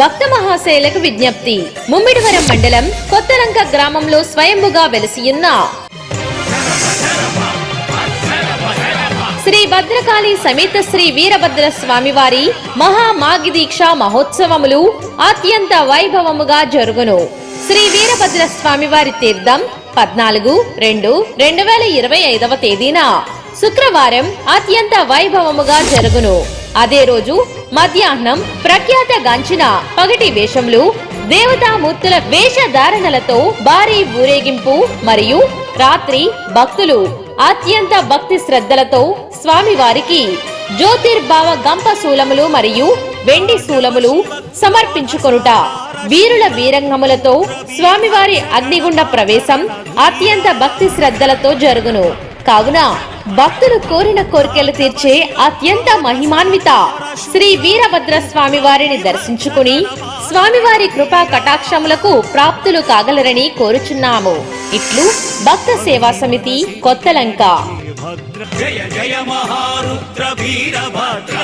భక్త మహాశైలకు విజ్ఞప్తి. ముమ్మిడివరం మండలం కొత్తలంక గ్రామంలో స్వయంభుగా వెలసియున్న శ్రీ భద్రకాళి సమేత శ్రీ వీరభద్ర స్వామివారి మహామాఘి దీక్ష మహోత్సవములు అత్యంత వైభవముగా జరుగును. శ్రీ వీరభద్ర స్వామివారి తీర్థం 14/2/2025 తేదీన శుక్రవారం అత్యంత వైభవముగా జరుగును. అదే రోజు మధ్యాహ్నం ప్రఖ్యాత గాంచిన పగటి వేషములు, దేవతామూర్తుల వేషధారణలతో భారీ ఊరేగింపు మరియు రాత్రి భక్తులు అత్యంత భక్తి శ్రద్ధలతో స్వామివారికి జ్యోతిర్భావ గంప శూలములు మరియు వెండి శూలములు సమర్పించుకొనుట, వీరుల వీరంగములతో స్వామివారి అగ్నిగుండ ప్రవేశం అత్యంత భక్తి శ్రద్ధలతో జరుగును. కావున భక్తులు కోరిన కోరికలు తీర్చే అత్యంత మహిమాన్విత శ్రీ వీరభద్ర స్వామి వారిని దర్శించుకుని స్వామివారి కృపా కటాక్షములకు ప్రాప్తులు కాగలరని కోరుచున్నాము. ఇట్లు భక్త సేవా సమితి, కొత్తలంక. జయ జయ మహారుద్ర వీరభద్ర.